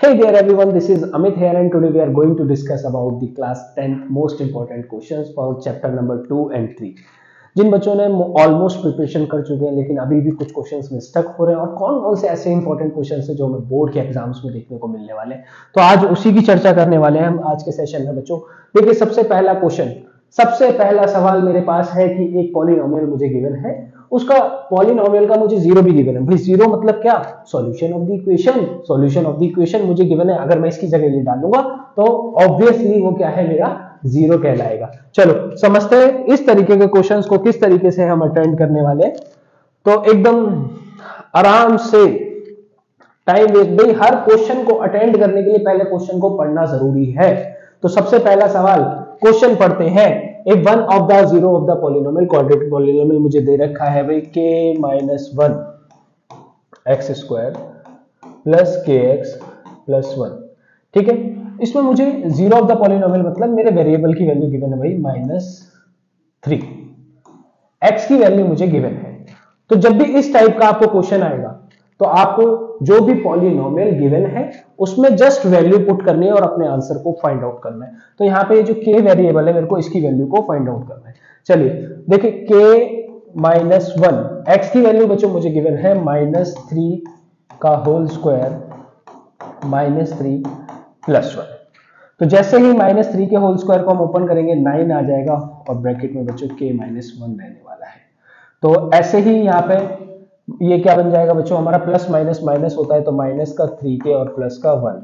Hey there everyone, this is Amit here and today we are going to discuss about the class 10th most important questions for chapter number 2 and 3। जिन बच्चों ने almost preparation कर चुके हैं लेकिन अभी भी कुछ क्वेश्चंस में स्टक हो रहे हैं और कौन कौन से ऐसे इंपॉर्टेंट क्वेश्चंस हैं जो हमें बोर्ड के एग्जाम्स में देखने को मिलने वाले हैं, तो आज उसी की चर्चा करने वाले हैं हम आज के सेशन में। बच्चों देखिए, सबसे पहला क्वेश्चन, सबसे पहला सवाल मेरे पास है कि एक पॉलिनोमियल मुझे गिवन है, उसका पॉलिनोमियल का मुझे जीरो भी गिवन है। भाई जीरो मतलब क्या? Solution of the equation. Solution of the equation मुझे गिवन है, अगर मैं इसकी जगह ये डालूंगा तो ऑब्वियसली वो क्या है, मेरा जीरो कहलाएगा। चलो समझते हैं इस तरीके के क्वेश्चंस को किस तरीके से हम अटेंड करने वाले हैं। तो एकदम आराम से टाइम वेस्ट, भाई हर क्वेश्चन को अटेंड करने के लिए पहले क्वेश्चन को पढ़ना जरूरी है। तो सबसे पहला सवाल, क्वेश्चन पढ़ते हैं। एक one of the zero of the polynomial, quadratic polynomial मुझे दे रखा है भाई k minus 1 x square plus के एक्स प्लस 1। ठीक है, इसमें मुझे जीरो ऑफ द पॉलिनोमियल मतलब मेरे वेरिएबल की वैल्यू गिवन है भाई -3, एक्स की वैल्यू मुझे गिवन है। तो जब भी इस टाइप का आपको क्वेश्चन आएगा तो आपको जो भी पॉलिनोमियल गिवन है उसमें जस्ट वैल्यू पुट करनी है और अपने आंसर को फाइंड आउट करना है। तो यहाँ पे ये जो k वेरिएबल है, मेरे को इसकी वैल्यू को फाइंड आउट करना है। चलिए देखिए, k माइनस 1, एक्स की वैल्यू बच्चों मुझे गिवन है -3 का होल स्क्वायर -3 प्लस 1। तो जैसे ही -3 के होल स्क्वायर को हम ओपन करेंगे 9 आ जाएगा और ब्रैकेट में बच्चों k माइनस 1 रहने वाला है। तो ऐसे ही यहाँ पे ये क्या बन जाएगा बच्चों, हमारा प्लस माइनस माइनस होता है तो माइनस का 3k और प्लस का 1।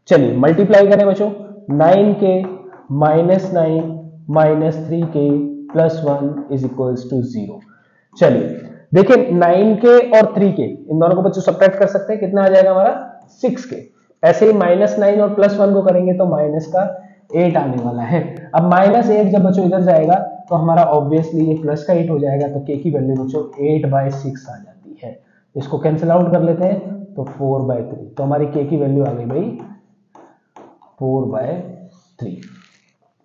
चलिए मल्टीप्लाई करें बच्चों, 9k minus 9 minus 3k plus 1 is equals to 0। चलिए देखिए, 9k और 3k इन दोनों को बच्चों सब्ट्रैक्ट कर सकते हैं, कितना आ जाएगा हमारा 6k। ऐसे ही -9 और +1 को करेंगे तो माइनस का 8 आने वाला है। अब -8 जब बच्चों इधर जाएगा तो हमारा ऑब्वियसली ये प्लस का 8 हो जाएगा, तो k की वैल्यू बच्चों 8/6 आ जाती है। इसको कैंसिल आउट कर लेते हैं तो 4/3, तो हमारी k की वैल्यू आ गई भाई 4/3।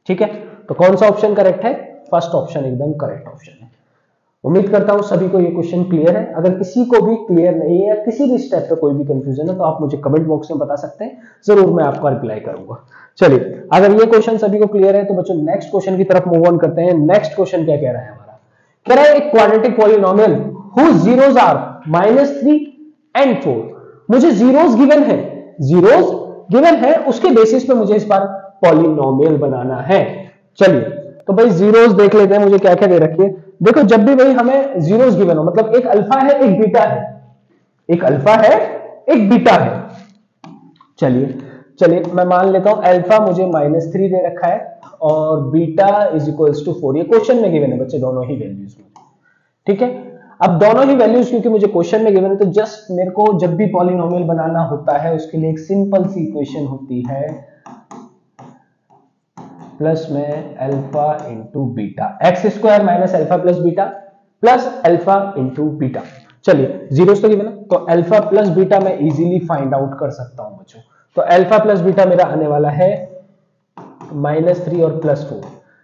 ठीक है, तो कौन सा ऑप्शन करेक्ट है? फर्स्ट ऑप्शन एकदम करेक्ट ऑप्शन है। उम्मीद करता हूं सभी को ये क्वेश्चन क्लियर है। अगर किसी को भी क्लियर नहीं है या किसी भी स्टेप पे कोई भी कंफ्यूजन है तो आप मुझे कमेंट बॉक्स में बता सकते हैं, जरूर मैं आपका रिप्लाई करूंगा। चलिए, अगर ये क्वेश्चन सभी को क्लियर है तो बच्चों नेक्स्ट क्वेश्चन की तरफ मूव ऑन करते हैं। नेक्स्ट क्वेश्चन क्या कह रहा है हमारा? कह रहा है एक quadratic polynomial whose zeros are -3 and 4। मुझे जीरोस गिवन है, जीरोस गिवन है, उसके बेसिस पे मुझे इस बार पॉलिनोमियल बनाना है। चलिए तो भाई जीरोस देख लेते हैं, मुझे क्या क्या दे रखी है। देखो, जब भी भाई हमें जीरोस गिवन हो, मतलब एक अल्फा है एक बीटा है, एक अल्फा है एक बीटा है। चलिए मैं मान लेता हूं अल्फा मुझे -3 दे रखा है और बीटा इज इक्वल्स टू 4। ये क्वेश्चन में गिवन है बच्चे, दोनों ही वैल्यूज में। ठीक है, अब दोनों ही वैल्यूज क्योंकि मुझे क्वेश्चन में गिवन है तो जस्ट मेरे को जब भी पॉलिनोमियल बनाना होता है उसके लिए एक सिंपल सी इक्वेशन होती है, प्लस में alpha into beta, x square minus alpha plus beta plus alpha into beta. चलिए जीरोस तो गिवन है तो अल्फा प्लस बीटा मैं इजीली फाइंड आउट कर सकता हूं बच्चों। तो अल्फा प्लस बीटा मेरा आने वाला है -3 और +4,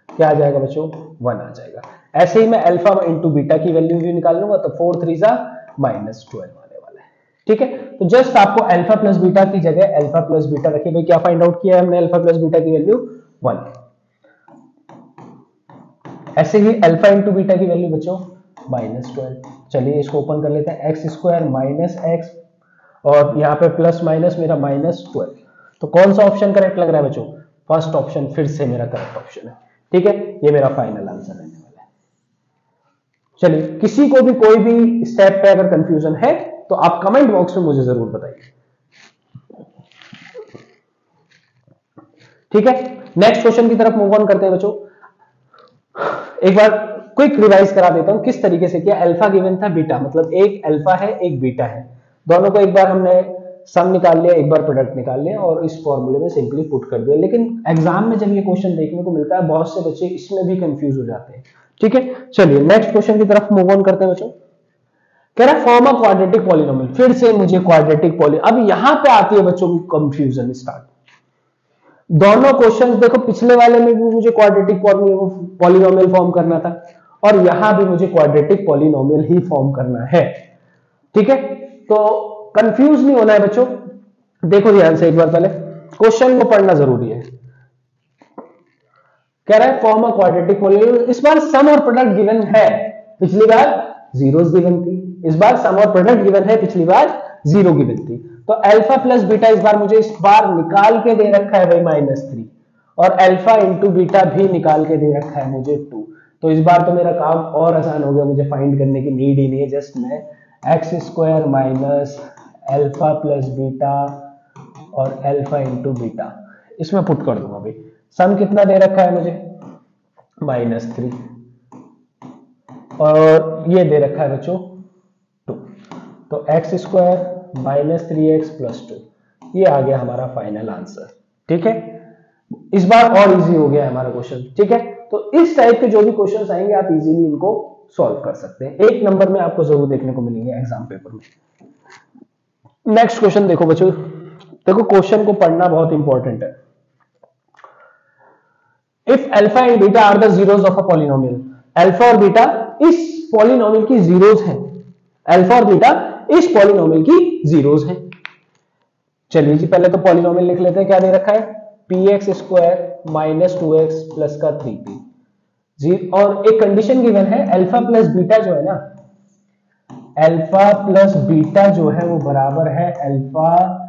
क्या आ जाएगा बच्चों 1 आ जाएगा। ऐसे ही मैं अल्फा इंटू बीटा की वैल्यू भी निकाल लूंगा तो 4 3 -12 आने वाला है। ठीक है, तो जस्ट आपको अल्फा प्लस बीटा की जगह अल्फा प्लस बीटा रखिए। भाई क्या फाइंड आउट किया है हमने? अल्फा प्लस बीटा की वैल्यू 1। ऐसे ही अल्फा इंटू बीटा की वैल्यू बच्चों -12। चलिए इसको ओपन कर लेते हैं, एक्स स्क्वायर माइनस एक्स और यहाँ पे प्लस माइनस मेरा -12। तो कौन सा ऑप्शन करेक्ट लग रहा है बच्चों? फर्स्ट ऑप्शन फिर से मेरा करेक्ट ऑप्शन है। ठीक है, ये मेरा फाइनल आंसर रहने वाला है। चलिए, किसी को भी कोई भी स्टेप पे अगर कंफ्यूजन है तो आप कमेंट बॉक्स में मुझे जरूर बताइए। ठीक है, नेक्स्ट क्वेश्चन की तरफ मूव ऑन करते हैं बच्चों। एक बार क्विक रिवाइज करा देता हूं किस तरीके से किया। अल्फा गिवन था, बीटा मतलब एक अल्फा है एक बीटा है, दोनों को एक बार हमने सम निकाल लिया, एक बार प्रोडक्ट निकाल लिया और इस फॉर्मूले में सिंपली पुट कर दिया। लेकिन एग्जाम में जब ये क्वेश्चन देखने को मिलता है बहुत से बच्चे इसमें भी कंफ्यूज हो जाते हैं। ठीक है, चलिए नेक्स्ट क्वेश्चन की तरफ मूव ऑन करते हैं बच्चों। कह रहा है फॉर्म अ क्वाड्रेटिक पॉलिनोमियल, फिर से मुझे क्वाड्रेटिक पॉली, अब यहां पे आती है बच्चों की कंफ्यूजन स्टार्ट। दोनों क्वेश्चंस देखो, पिछले वाले में भी मुझे क्वाड्रेटिक पॉलिनोमियल फॉर्म करना था और यहां भी मुझे क्वाड्रेटिक पॉलिनोमियल ही फॉर्म करना है। ठीक है, तो कंफ्यूज नहीं होना है बच्चों। देखो ध्यान से एक बार, पहले क्वेश्चन को पढ़ना जरूरी है। कह रहा है फॉर्म अ क्वाड्रेटिक पॉलिनोमियल, इस बार सम और प्रोडक्ट गिवन है, पिछली बार जीरोस गिवन थी, इस बार सम और प्रोडक्ट गिवन है, पिछली बार जीरो गिवन थी। तो अल्फा प्लस बीटा इस बार मुझे इस बार निकाल के दे रखा है भाई -3, और अल्फा इंटू बीटा भी निकाल के दे रखा है मुझे 2। तो इस बार तो मेरा काम और आसान हो गया, मुझे फाइंड करने की नीड ही नहीं है, जस्ट मैं x² minus alpha plus beta और अल्फा इंटू बीटा इसमें पुट कर दूंगा भाई। सम कितना दे रखा है मुझे -3, और ये दे रखा है बच्चों 2, तो x² माइनस 3x प्लस 2, ये आ गया हमारा फाइनल आंसर। ठीक है, इस बार और इजी हो गया हमारा क्वेश्चन। ठीक है, तो इस टाइप के जो भी क्वेश्चंस आएंगे आप इजीली इनको सॉल्व कर सकते हैं, एक नंबर में आपको जरूर देखने को मिलेंगे एग्जाम पेपर में। नेक्स्ट क्वेश्चन देखो बच्चों, देखो क्वेश्चन को पढ़ना बहुत इंपॉर्टेंट है। If alpha and beta are the zeros of a polynomial, alpha और बीटा इस पॉलिनोमियल की जीरोस हैं, अल्फा और बीटा इस पॉलिनोमियल की जीरोस हैं। चलिए जी पहले तो पॉलिनोमियल लिख लेते हैं, क्या दे रखा है px² माइनस 2x प्लस का 3p जी, और एक कंडीशन गिवन है अल्फा प्लस बीटा जो है ना, अल्फा प्लस बीटा जो है वो बराबर है अल्फा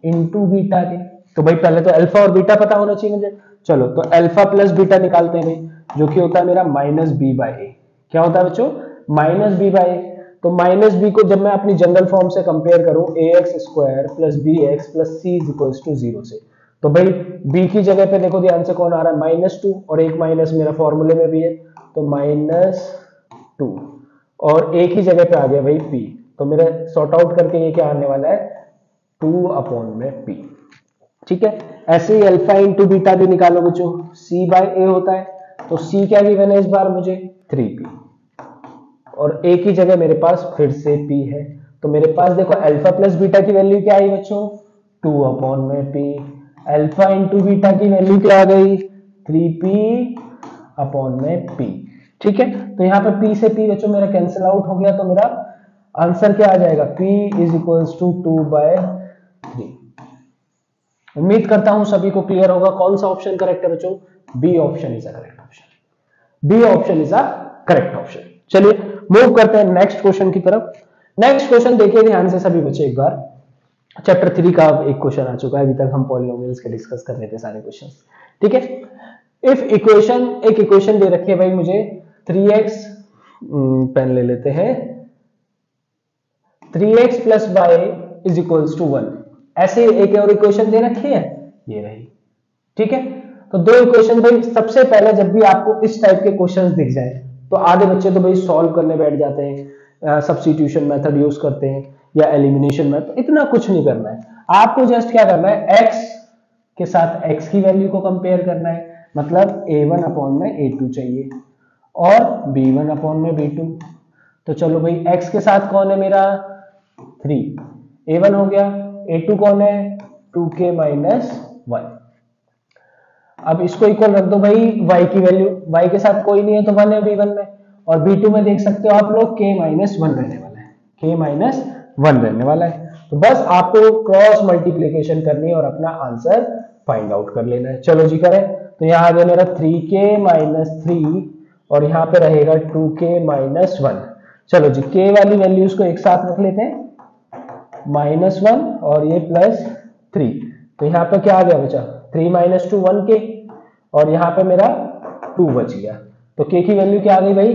इंटू बीटा के। तो भाई पहले तो अल्फा और बीटा पता होना चाहिए मुझे। चलो तो अल्फा प्लस बीटा निकालते हैं भाई, जो कि होता है मेरा -b/a। क्या होता है बच्चों -b/a। तो -b को जब मैं अपनी जनरल फॉर्म से कंपेयर करूं ax² plus bx plus c is equals to 0 से, तो भाई b की जगह पे देखो ध्यान से कौन आ रहा है -2, और एक माइनस मेरा फॉर्मूले में भी है, तो -2, और एक ही जगह पे आ गया भाई p, तो मेरा सॉर्ट आउट करके ये क्या आने वाला है 2/p। ठीक है, ऐसे ही अल्फा इंटू बीटा भी निकालो बच्चों, c/a होता है, तो c क्या गिवन है इस बार मुझे 3p, और एक ही जगह मेरे पास फिर से p है, तो मेरे पास देखो अल्फा प्लस बीटा की वैल्यू क्या आई बच्चों 2/p, अल्फा इंटू बीटा की वैल्यू क्या आ गई 3p/p। ठीक है, तो यहाँ पे p से p बच्चों मेरा कैंसिल आउट हो गया, तो मेरा आंसर क्या आ जाएगा p इज इक्वल्स टू 2/3। उम्मीद करता हूं सभी को क्लियर होगा कौन सा ऑप्शन करेक्ट है बच्चों, B option is a correct option, B option is a correct option. चलिए मूव करते हैं नेक्स्ट क्वेश्चन की तरफ। नेक्स्ट क्वेश्चन देखिए ध्यान से सभी बच्चे एक बार, चैप्टर 3 का एक क्वेश्चन आ चुका है, अभी तक हम पॉलिनोमियल्स के डिस्कस कर रहे थे सारे क्वेश्चंस। ठीक है, इफ इक्वेशन, एक इक्वेशन दे रखी है भाई मुझे 3x, पेन ले लेते हैं, 3x plus Y is equals to 1, ऐसे एक और इक्वेशन दे रखी है, ये रही। ठीक है, तो दो इक्वेशन भाई, सबसे पहले जब भी आपको इस टाइप के क्वेश्चंस दिख जाए तो आधे बच्चे तो भाई सॉल्व करने बैठ जाते हैं, सब्स्टिट्यूशन मेथड यूज करते हैं या एलिमिनेशन मेथड, इतना कुछ नहीं करना है आपको, जस्ट क्या करना है x के साथ x की वैल्यू को कंपेयर करना है, मतलब a1/a2 चाहिए और b1/b2। तो चलो भाई x के साथ कौन है मेरा 3, a1 हो गया, a2 कौन है 2k माइनस 1। अब इसको इक्वल रख दो भाई y की वैल्यू, y के साथ कोई नहीं है तो 1 है b1 में, और b2 में देख सकते हो आप लोग k माइनस 1 रहने वाला है, k माइनस 1 रहने वाला है। तो बस आपको क्रॉस मल्टीप्लीकेशन करनी है और अपना आंसर फाइंड आउट कर लेना है। चलो जी करें, तो यहाँ आ गया मेरा 3k माइनस 3 और यहाँ पे रहेगा 2k माइनस 1। चलो जी k वाली वैल्यूज को एक साथ रख लेते हैं, -1 और ये +3, तो यहाँ पे क्या आ गया बचा 3 माइनस 2 1k, और यहाँ पे मेरा 2 बच गया। तो k की वैल्यू क्या आ गई भाई,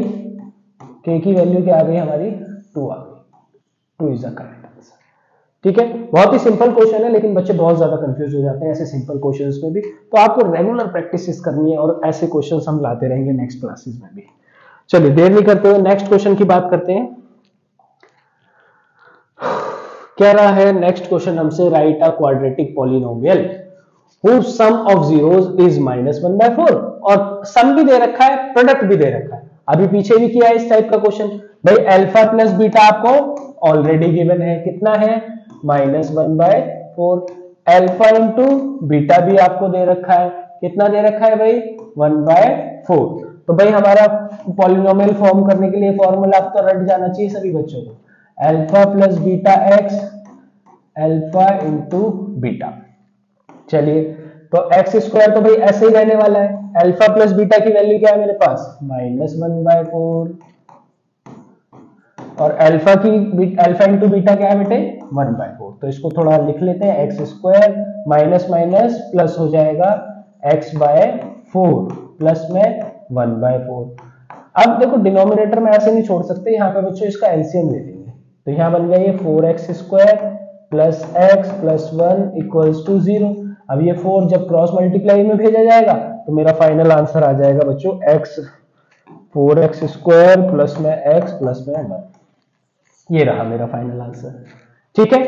k की वैल्यू क्या आ गई हमारी 2 आ गई, 2 इज द करेक्ट आंसर। ठीक है, बहुत ही सिंपल क्वेश्चन है, लेकिन बच्चे बहुत ज्यादा कंफ्यूज हो जाते हैं ऐसे सिंपल क्वेश्चंस में भी, तो आपको रेगुलर प्रैक्टिस करनी है और ऐसे क्वेश्चंस हम लाते रहेंगे नेक्स्ट क्लासेस में भी। चलिए देर नहीं करते हुए नेक्स्ट क्वेश्चन की बात करते हैं। कह रहा है नेक्स्ट क्वेश्चन हमसे, right a quadratic polynomial whose sum of zeros is -1/4, और सम भी दे रखा है प्रोडक्ट भी दे रखा है, अभी पीछे भी किया है इस टाइप का क्वेश्चन। भाई अल्फा प्लस बीटा आपको ऑलरेडी गिवन है, कितना है -1/4, अल्फा इंटू बीटा भी आपको दे रखा है, कितना दे रखा है भाई 1/4। तो भाई हमारा पॉलिनोमियल फॉर्म करने के लिए फॉर्मूला आप तो रट जाना चाहिए सभी बच्चों को, alpha plus beta x alpha into beta. चलिए तो एक्स स्क्वायर तो भाई ऐसे ही रहने वाला है, अल्फा प्लस बीटा की वैल्यू क्या है मेरे पास -1/4, और अल्फा इंटू बीटा क्या है बेटे 1/4। तो इसको थोड़ा लिख लेते हैं, x square minus minus plus हो जाएगा x/4 प्लस में 1/4। अब देखो डिनोमिनेटर में ऐसे नहीं छोड़ सकते, यहाँ पे बच्चों इसका एलसीएम ले लेंगे, तो यहाँ बन गया ये 4x² plus X plus 1 equals to 0। अब ये 4 जब क्रॉस मल्टीप्लाई में भेजा जाएगा तो मेरा फाइनल आंसर आ जाएगा बच्चों x 4x² प्लस में x प्लस में 1। ये रहा मेरा फाइनल आंसर। ठीक है,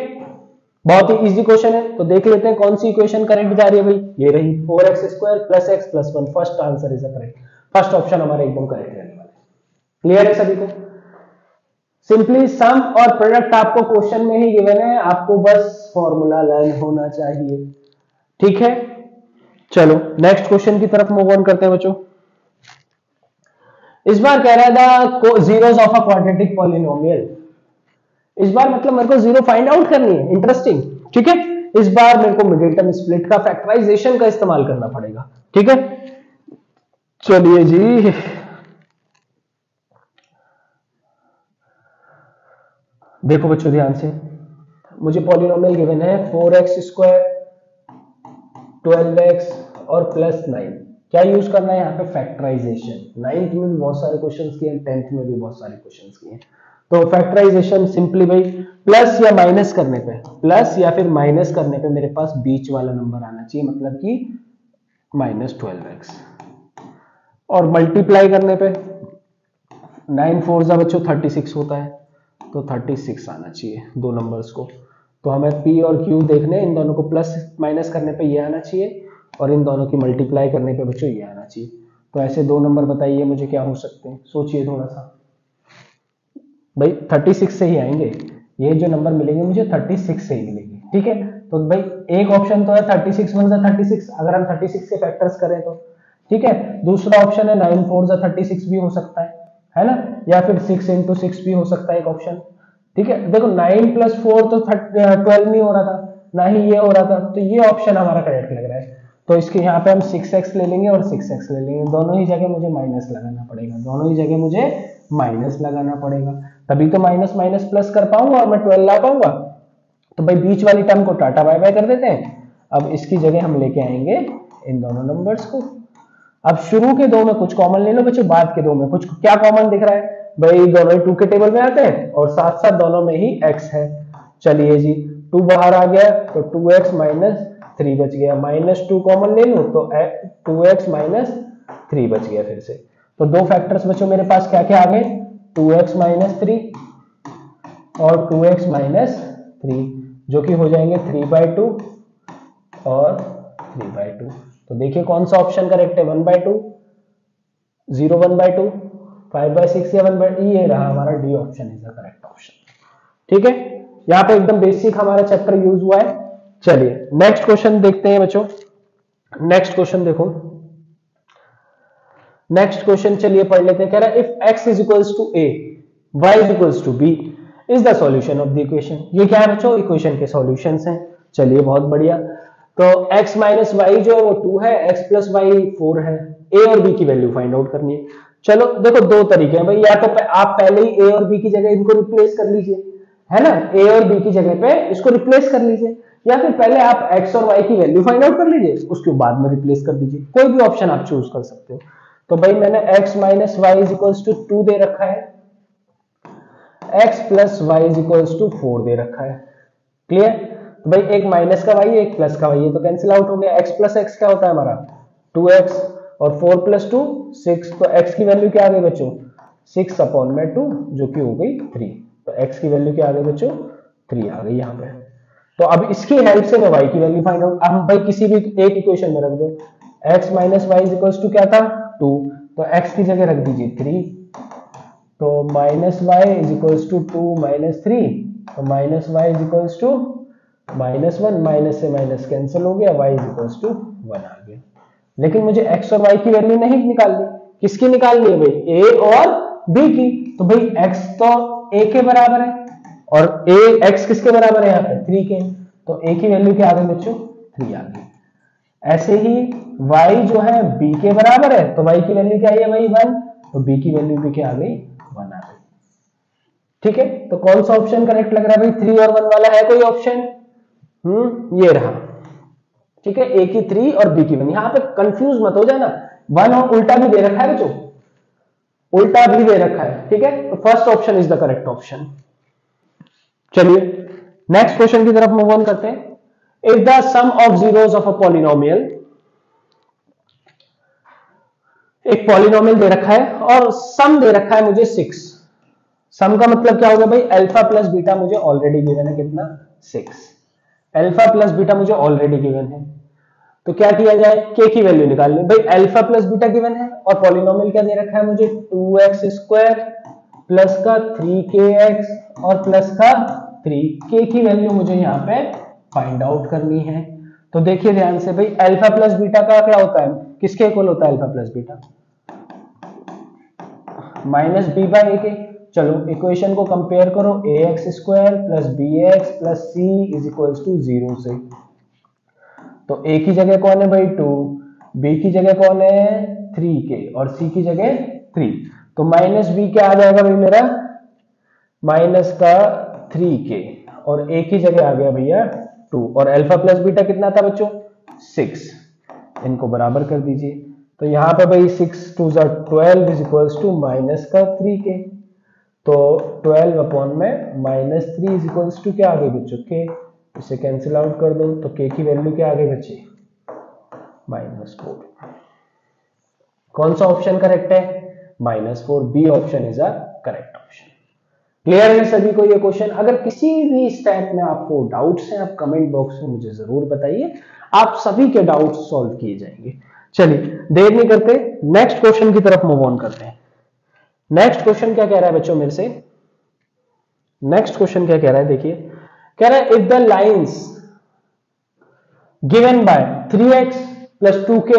बहुत ही इजी क्वेश्चन है, तो देख लेते हैं कौन सी इक्वेशन करेक्ट जा रही है भाई, ये रही 4x² plus x plus 1। First answer is correct, first option हमारा एकदम करेक्ट रहने वाला है। क्लियर है सभी को? सिंपली सम और प्रोडक्ट आपको क्वेश्चन में ही गिवन है, आपको बस फॉर्मूला लर्न होना चाहिए। ठीक है, चलो नेक्स्ट क्वेश्चन की तरफ मूव ऑन करते हैं बच्चों। इस बार कह रहा था zeros of a quadratic polynomial. इस बार मतलब मेरे को जीरो फाइंड आउट करनी है, इंटरेस्टिंग। ठीक है, इस बार मेरे को मिडिल टर्म स्प्लिट का फैक्टराइजेशन का इस्तेमाल करना पड़ेगा। ठीक है, चलिए जी देखो बच्चों ध्यान से, मुझे पॉलिनोमियल गिवन है 4x², 12x और प्लस 9। क्या यूज करना है यहाँ पे? फैक्टराइजेशन। 9th में भी बहुत सारे क्वेश्चंस किए, 10th में भी बहुत सारे क्वेश्चंस किए। तो फैक्टराइजेशन सिंपली भाई प्लस या माइनस करने पे, प्लस या फिर माइनस करने पे मेरे पास बीच वाला नंबर आना चाहिए, मतलब कि -12x, और मल्टीप्लाई करने पे 9 4 जा बच्चों 36 होता है, तो 36 आना चाहिए दो नंबर्स को। तो हमें P और Q देखने, इन दोनों को प्लस माइनस करने पे ये आना चाहिए, और इन दोनों की मल्टीप्लाई करने पे बच्चों ये आना चाहिए। तो ऐसे दो नंबर बताइए मुझे क्या हो सकते हैं, सोचिए थोड़ा सा भाई। 36 से ही आएंगे, ये जो नंबर मिलेंगे मुझे 36 से ही मिलेंगे। ठीक है, तो भाई एक ऑप्शन तो है 36 1 जा 36, अगर हम 36 से फैक्टर्स करें तो। ठीक है, दूसरा ऑप्शन है 9 4 जा 36 भी हो सकता है ना, या फिर 6 × 6 भी हो सकता है एक ऑप्शन। ठीक है, देखो 9 + 4 तो 12 नहीं हो रहा था, ना ही ये हो रहा था, तो ये ऑप्शन हमारा करेक्ट लग रहा है। तो इसके यहाँ पे हम 6x ले लेंगे और 6x ले लेंगे, दोनों ही जगह मुझे माइनस लगाना पड़ेगा, दोनों ही जगह मुझे माइनस लगाना पड़ेगा, तभी तो माइनस माइनस प्लस कर पाऊंगा और मैं 12 ला पाऊंगा। तो भाई बीच वाली टर्म को टाटा बाय बाय कर देते हैं। अब इसकी जगह हम लेके आएंगे इन दोनों नंबर्स को। अब शुरू के दो में कुछ कॉमन ले लो बच्चों, बाद के दो में कुछ क्या कॉमन दिख रहा है भाई, दोनों ही 2 के टेबल में आते हैं और साथ साथ दोनों में ही x है। चलिए जी 2 बाहर आ गया तो 2x - 3 बच गया, -2 कॉमन ले लूं तो 2x - 3 बच गया फिर से। तो दो फैक्टर्स बच्चों मेरे पास क्या क्या आ गए, 2x - 3 और 2x - 3, जो कि हो जाएंगे 3/2 और 3/2। तो देखिए कौन सा ऑप्शन करेक्ट है, 1/2, 0 1/2, 5/6 या 1/2, ये रहा हमारा D option is the correct option. ठीक है, यहाँ पे एकदम बेसिक हमारा चैप्टर यूज हुआ है। चलिए नेक्स्ट क्वेश्चन देखते हैं बच्चों। नेक्स्ट क्वेश्चन देखो, नेक्स्ट क्वेश्चन चलिए पढ़ लेते हैं। कह रहा है if x = a, y = b is the solution of the equation. ये क्या है बच्चों, इक्वेशन के सॉल्यूशंस हैं। चलिए बहुत बढ़िया, तो x - y जो है वो 2 है, x + y 4 है, a और b की वैल्यू फाइंड आउट करनी है। चलो देखो दो तरीके हैं भाई, या तो आप पहले ही a और b की जगह इनको रिप्लेस कर लीजिए, है ना, a और b की जगह पे इसको रिप्लेस कर लीजिए, या फिर पहले आप x और y की वैल्यू फाइंड आउट कर लीजिए, उसके बाद में रिप्लेस कर दीजिए, कोई भी ऑप्शन आप चूज कर सकते हो। तो भाई मैंने x - y = 2 दे रखा है, x + y = 4 दे रखा है। क्लियर? तो भाई एक माइनस का y है, एक प्लस का y है, तो कैंसिल आउट हो गया। x + x क्या होता है हमारा 2x, और 4 + 2 6, तो x की वैल्यू क्या आ गई बच्चों 6/2, जो कि हो गई 3। तो x की वैल्यू क्या आ गई बच्चों 3 आ गई यहाँ पे। तो अब इसकी हेल्प से मैं y की वैल्यू फाइंड आउट, हम भाई किसी भी एक इक्वेशन में रख दो, x - y = क्या था 2, तो x की जगह रख दीजिए 3, तो -y = 2 - 3, तो -y = -1, माइनस से माइनस कैंसिल हो गया, y = 1 आ गया। लेकिन मुझे x और y की वैल्यू नहीं निकालनी, किसकी निकालनी है भाई a और b की। तो भाई x तो a के बराबर है, और a x किसके बराबर है यहाँ पे 3 के, तो a की वैल्यू क्या आ गई बच्चों 3 आ गई। ऐसे ही y जो है b के बराबर है, तो y की वैल्यू क्या है भाई 1, तो b की वैल्यू भी क्या आ गई 1 आ गई। ठीक है, तो कौन सा ऑप्शन करेक्ट लग रहा है भाई 3 और 1 वाला, है कोई ऑप्शन? ये रहा। ठीक है, a की 3 और b की 1, यहां पे कंफ्यूज मत हो जाना, 1 और उल्टा भी दे रखा है बच्चों, उल्टा भी दे रखा है। ठीक है, तो first option is the correct option. चलिए नेक्स्ट क्वेश्चन की तरफ मूव ऑन करते हैं। If the sum of zeros of a polynomial, एक पॉलिनोमियल दे रखा है और सम दे रखा है मुझे 6। सम का मतलब क्या होगा भाई, अल्फा प्लस बीटा मुझे ऑलरेडी गिवन है, कितना 6, अल्फा प्लस बीटा मुझे ऑलरेडी गिवन है। तो क्या किया जाए, के की वैल्यू निकालनी भाई, अल्फा प्लस बीटा गिवन है और पॉलिनोमियल क्या दे रखा है मुझे 2x² प्लस का 3kx और प्लस का 3, के की वैल्यू मुझे यहाँ पे फाइंड आउट करनी है। तो देखिए ध्यान से भाई, अल्फा प्लस बीटा का क्या होता है, किसके इक्वल होता है अल्फा प्लस बीटा, -b/a। चलो इक्वेशन को कंपेयर करो, ax² plus bx plus c is equals to 0 से। तो a की जगह कौन है भाई 2, b की जगह कौन है 3k और c की जगह 3, तो -b क्या आ जाएगा भाई मेरा माइनस का 3k और a की जगह आ गया भैया 2 और अल्फा प्लस बीटा कितना था बच्चों 6, इनको बराबर कर दीजिए। तो यहाँ पे भाई 6 2 12 इज इक्वल्स टू माइनस का 3k, तो 12 अपॉन में -3 इज इक्वल्स टू क्या आ गई बच्चों k, इसे कैंसिल आउट कर दो तो k की वैल्यू क्या आ गई बच्चे -4। कौन सा ऑप्शन करेक्ट है, -4, B option is a correct option. Clear है सभी को ये क्वेश्चन? अगर किसी भी स्टेप में आपको डाउट्स हैं आप कमेंट बॉक्स में मुझे जरूर बताइए, आप सभी के डाउट्स सॉल्व किए जाएंगे। चलिए देर नहीं करते, नेक्स्ट क्वेश्चन की तरफ मूव ऑन करते हैं। नेक्स्ट क्वेश्चन क्या कह रहा है बच्चों मेरे से, नेक्स्ट क्वेश्चन क्या कह रहा है देखिए, कह रहा है if the lines given by 3x plus 2k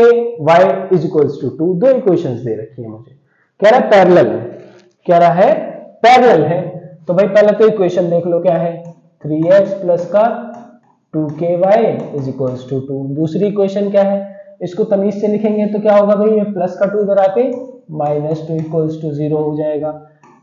y is equals to 2, दो इक्वेशंस दे रखी है मुझे, कह रहा है पैरेलल है, कह रहा है पैरेलल है। तो भाई पहले तो इक्वेशन देख लो क्या है, 3x प्लस का 2ky इज इक्वल्स टू 2। दूसरी इक्वेशन क्या है, इसको तमीज से लिखेंगे तो क्या होगा भाई, ये प्लस का 2 इधर आके -2 इक्वल्स टू 0 हो जाएगा।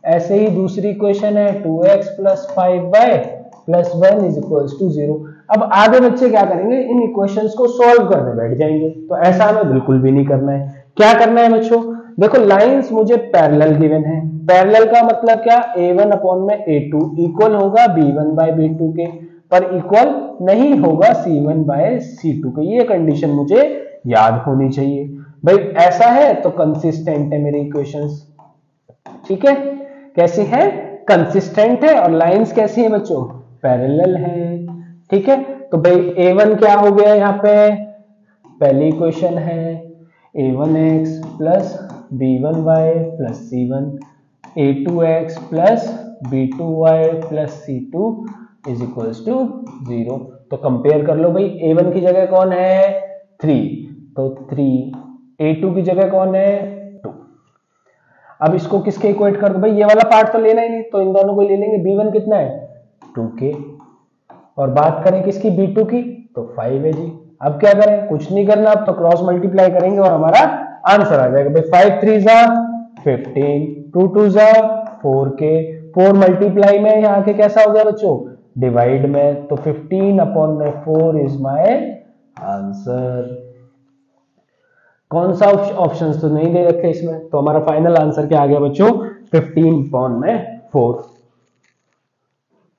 ऐसे ही दूसरी इक्वेशन है 2x plus 5y plus 1 is equals to 0। अब आगे बच्चे क्या करेंगे, इन इक्वेशंस को सॉल्व करने बैठ जाएंगे, तो ऐसा हमें बिल्कुल भी नहीं करना है। क्या करना है बच्चों, देखो लाइंस मुझे पैरेलल गिवन है, पैरेलल का मतलब क्या, a1 अपॉन में a2 इक्वल होगा b1 बाय b2 के, पर इक्वल नहीं होगा c1 बाय c2 के, ये कंडीशन मुझे याद होनी चाहिए। भाई ऐसा है तो कंसिस्टेंट है मेरी इक्वेशंस, ठीक है, कैसी है कंसिस्टेंट है, और लाइंस कैसी है बच्चों पैरेलल है। ठीक है, तो भाई a1 क्या हो गया यहाँ पे, पहली इक्वेशन है a1x plus b1y plus c1, a2x plus b2y plus c2 is equals to 0। तो कंपेयर कर लो भाई, a1 की जगह कौन है 3, तो 3, a2 की जगह कौन है 2। अब इसको किसके इक्वेट कर दो भाई, ये वाला पार्ट तो लेना ही नहीं, तो इन दोनों को ले लेंगे, b1 कितना है 2k और बात करें किसकी b2 की, तो 5 है जी। अब क्या करें, कुछ नहीं करना, अब तो क्रॉस मल्टीप्लाई करेंगे और हमारा आंसर आ जाएगा भाई 5 3 जा 15, 2 2 जा 4k, 4 मल्टीप्लाई में यहाँ के कैसा हो गया बच्चों डिवाइड में, तो 15 अपॉन में 4 इज माय आंसर। कौन सा ऑप्शन तो नहीं दे रखे इसमें, तो हमारा फाइनल आंसर क्या आ गया बच्चों 15 अपॉन में 4।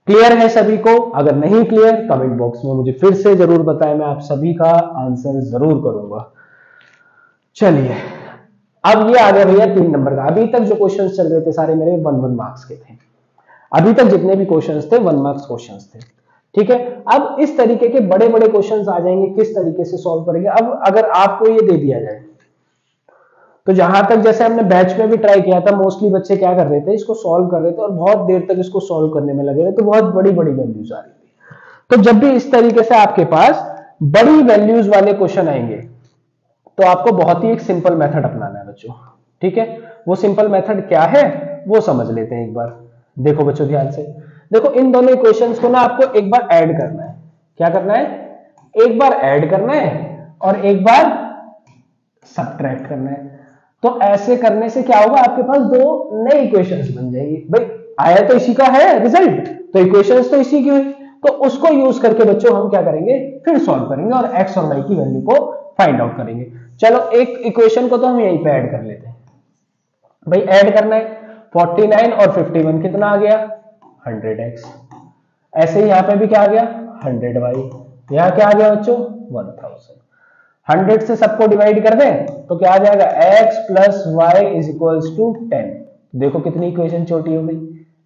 क्लियर है सभी को? अगर नहीं क्लियर कमेंट बॉक्स में मुझे फिर से जरूर बताएं, मैं आप सभी का आंसर जरूर करूंगा। चलिए अब ये आ गया भैया 3 नंबर का। अभी तक जो क्वेश्चंस चल रहे थे सारे मेरे 1 मार्क्स के थे, अभी तक जितने भी क्वेश्चंस थे 1 मार्क्स क्वेश्चंस थे। ठीक है, अब इस तरीके के बड़े बड़े क्वेश्चंस आ जाएंगे, किस तरीके से सॉल्व करेंगे। अब अगर आपको ये दे दिया जाए, तो जहां तक जैसे हमने बैच में भी ट्राई किया था, मोस्टली बच्चे क्या कर रहे थे, इसको सॉल्व कर रहे थे और बहुत देर तक इसको सॉल्व करने में लगे रहे, तो बहुत बड़ी बड़ी वैल्यूज आ रही थी। तो जब भी इस तरीके से आपके पास बड़ी वैल्यूज वाले क्वेश्चन आएंगे, तो आपको बहुत ही एक सिंपल मेथड अपनाना है बच्चों। ठीक है, वो सिंपल मेथड क्या है वो समझ लेते हैं एक बार। देखो बच्चों ध्यान से, देखो इन दोनों इक्वेशंस को ना आपको एक बार ऐड करना है। क्या करना है? एक बार ऐड करना है और एक बार सब्ट्रैक्ट करना है। तो ऐसे करने से क्या होगा, आपके पास दो नई इक्वेशंस बन जाएगी। भाई आया तो इसी का है रिजल्ट, तो इक्वेशंस तो इसी की हुई, तो उसको यूज करके बच्चों हम क्या करेंगे, फिर सॉल्व करेंगे और x और y की वैल्यू को फाइंड आउट करेंगे। चलो एक इक्वेशन को तो हम यहीं पे ऐड कर लेते हैं। भाई ऐड करना है, 49 और 51 कितना आ गया, 100x। ऐसे ही यहां पे भी क्या आ गया, 100y। यहां क्या आ गया बच्चों, 1000। 100 से सबको डिवाइड कर दें तो क्या आ जाएगा, x plus Y is equals to 10। देखो कितनी इक्वेशन छोटी हो गई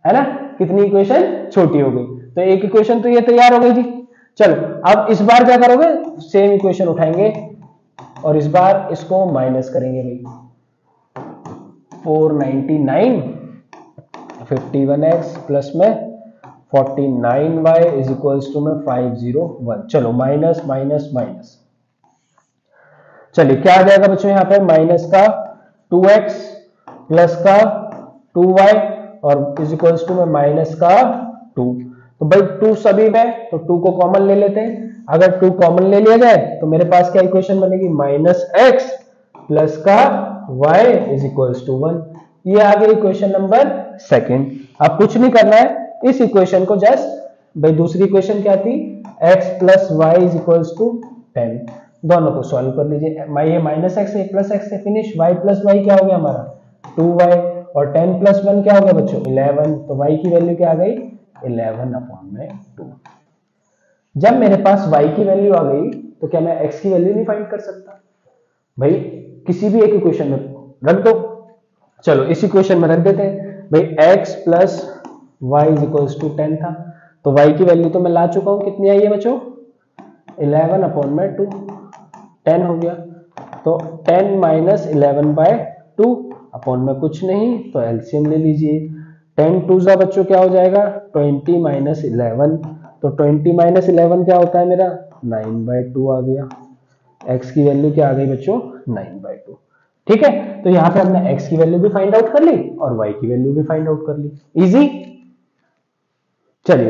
है ना, कितनी इक्वेशन छोटी हो गई। तो एक इक्वेशन तो ये तैयार हो गई जी। चलो अब इस बार क्या करोगे, सेम इक्वेशन उठाएंगे और इस बार इसको माइनस करेंगे। भाई 499 51x प्लस में 49y इज इक्वल्स टू में 501। चलो माइनस माइनस माइनस, चलिए क्या आ जाएगा बच्चों, यहाँ पे माइनस का 2x प्लस का 2y और इज इक्वल्स टू में माइनस का 2। तो भाई 2 सभी में, तो 2 को कॉमन ले लेते हैं। अगर 2 कॉमन ले लिया जाए तो मेरे पास क्या इक्वेशन बनेगी, माइनस x प्लस का y इज इक्वल्स टू 1। ये आ गई इक्वेशन नंबर सेकंड। अब कुछ नहीं करना है, इस इक्वेशन को जस्ट, भाई दूसरी इक्वेशन क्या थी, x plus Y is equals to 10, दोनों को सॉल्व कर लीजिए। ये माइनस एक्स प्लस एक्स से फिनिश, y प्लस वाई क्या हो गया हमारा 2y और 10 प्लस 1 क्या हो गया बच्चों 11। तो y की वैल्यू क्या आ गई 11/2। जब मेरे पास y की वैल्यू आ गई तो क्या मैं x की वैल्यू नहीं फाइंड कर सकता? भाई किसी भी एक इक्वेशन में रख दो। चलो इस इक्वेशन में रख देते हैं। भाई x plus Y is equals to 10 था, तो y की वैल्यू तो मैं ला चुका हूं, कितनी आई है बच्चों 11/2, 10 हो गया। तो 10 माइनस 11/2 अपॉन में कुछ नहीं, तो एलसीएम ले लीजिए। 10 टू जा बच्चों क्या हो जाएगा 20 माइनस 11, तो 20 माइनस 11 क्या होता है मेरा 9/2 आ गया। x की वैल्यू क्या आ गई बच्चों 9/2। ठीक है, तो यहां पे हमने x की वैल्यू भी फाइंड आउट कर ली और y की वैल्यू भी फाइंड आउट कर ली। इजी। चलिए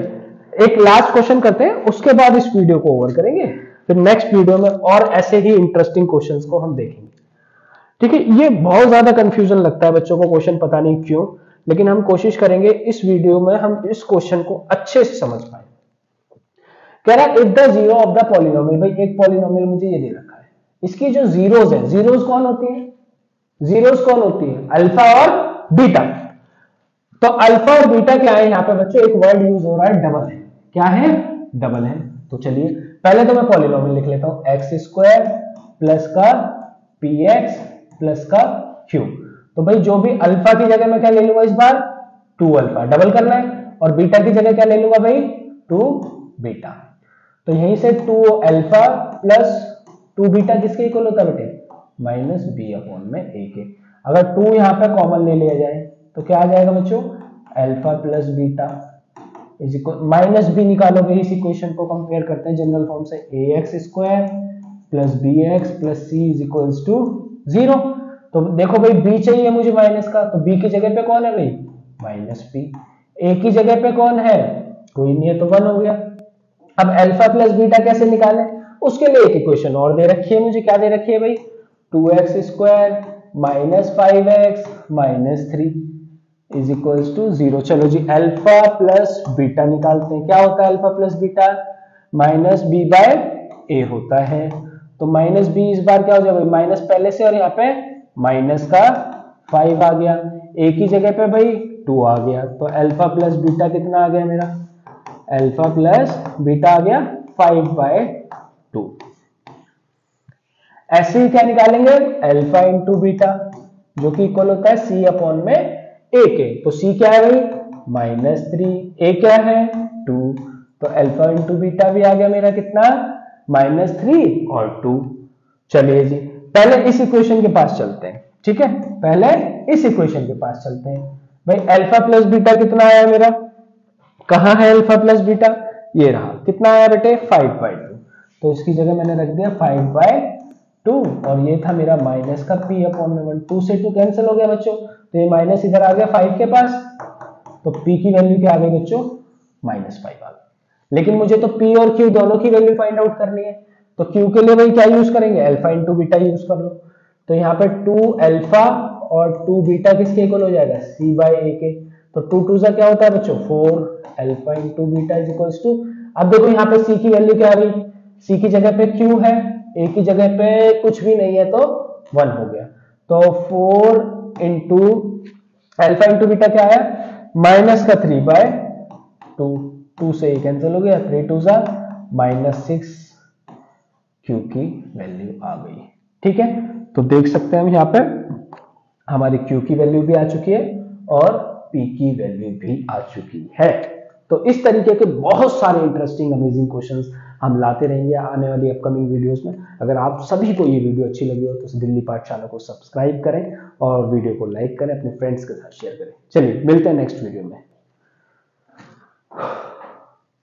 एक लास्ट क्वेश्चन करते हैं, उसके बाद इस वीडियो को ओवर करेंगे। फिर नेक्स्ट वीडियो में और ऐसे ही इंटरेस्टिंग क्वेश्चंस को हम देखेंगे। ठीक है, ये बहुत ज्यादा कंफ्यूजन लगता है बच्चों को क्वेश्चन, पता नहीं क्यों, लेकिन हम कोशिश करेंगे इस वीडियो में हम इस क्वेश्चन को अच्छे से समझ पाए। कह रहा है if the zero of the polynomial, भाई एक पॉलिनोमियल मुझे ये दे रखा है, इसकी जो जीरोस है, जीरोस कौन होती है, जीरोस कौन होती है अल्फा और बीटा। तो अल्फा और बीटा क्या है, यहां पे बच्चों एक वर्ड यूज हो रहा है डबल है। क्या है, डबल है। तो चलिए पहले तो मैं पॉलिनोमियल लिख लेता हूं, एक्स स्क्वायर प्लस का पी एक्स प्लस का क्यू। तो भाई जो भी अल्फा की जगह मैं क्या ले लूंगा इस बार 2 अल्फा, डबल करना है, और बीटा की जगह क्या ले लूंगा भाई 2 बीटा। तो यहीं से 2 अल्फा प्लस 2 बीटा किसके इक्वल होता है बेटे माइनस बी अपॉन में ए के। अगर 2 यहां पे कॉमन ले लिया जाए तो क्या आ जाएगा बच्चों alpha plus beta is equal, minus B निकालोगे इस इक्वेशन को कंपेयर करते हैं जनरल फॉर्म से, a x square plus b x plus c is equals to 0। तो देखो भाई बी चाहिए मुझे माइनस का, तो बी की जगह पे कौन है भाई माइनस बी, ए की जगह पे कौन है कोई नहीं है, तो 1 हो गया। अब अल्फा प्लस बीटा कैसे निकालें, उसके लिए एक इक्वेशन और दे रखी है मुझे, क्या दे रखी है भाई 2x square minus 5x minus 3 is equals to 0। चलो जी अल्फा प्लस बीटा निकालते हैं। क्या होता है alpha plus beta minus b by a होता है। तो माइनस बी इस बार क्या हो जाएगा माइनस पहले से, और यहाँ पे माइनस का 5 आ गया, ए की जगह पे भाई 2 आ गया। तो अल्फा प्लस बीटा कितना आ गया मेरा, अल्फा प्लस बीटा आ गया 5/2। ऐसे ही क्या निकालेंगे अल्फा इंटू बीटा जो कि इक्वल होता है सी अपॉन में ए के। तो सी क्या है भाई -3, ए क्या है 2, तो अल्फा इंटू बीटा भी आ गया मेरा कितना -3 और 2। चलिए जी पहले इस इक्वेशन के पास चलते हैं। ठीक है, पहले इस इक्वेशन के पास चलते हैं। भाई अल्फा प्लस बीटा कितना आया मेरा, कहां है अल्फा प्लस बीटा, ये रहा, कितना आया बेटे 5/2। तो इसकी जगह मैंने रख दिया 5/2 और ये था मेरा माइनस का p अपॉन में 1। 2 से 2 कैंसिल हो गया बच्चों, तो ये माइनस इधर आ गया 5 के पास, तो p की वैल्यू क्या आ गई बच्चों -5 आ गई। लेकिन मुझे तो P और Q दोनों की वैल्यू फाइंड आउट करनी है, तो Q के लिए भाई क्या यूज करेंगे, अल्फा इंटू बीटा यूज कर लो। तो यहाँ पे 2 अल्फा और 2 बीटा किसके इक्वल हो जाएगा, C बाय A के। तो 2 2 सा क्या होता है बच्चों, 4 alpha into beta is equals to, अब देखो यहाँ पे C की वैल्यू क्या आ गई, C की जगह पे Q है, A की जगह पे कुछ भी नहीं है तो 1 हो गया। तो 4 इंटू अल्फा इंटू बीटा क्या आया, माइनस का 3 बाय 2, 2 से ये कैंसिल हो गया, 3 2 सा -6 Q की वैल्यू आ गई। ठीक है, तो देख सकते हैं हम यहाँ पे हमारी Q की वैल्यू भी आ चुकी है और P की वैल्यू भी आ चुकी है। तो इस तरीके के बहुत सारे इंटरेस्टिंग अमेजिंग क्वेश्चंस हम लाते रहेंगे आने वाली अपकमिंग वीडियोस में। अगर आप सभी को ये वीडियो अच्छी लगी हो तो दिल्ली पाठशाला को सब्सक्राइब करें और वीडियो को लाइक करें, अपने फ्रेंड्स के साथ शेयर करें। चलिए मिलते हैं नेक्स्ट वीडियो में।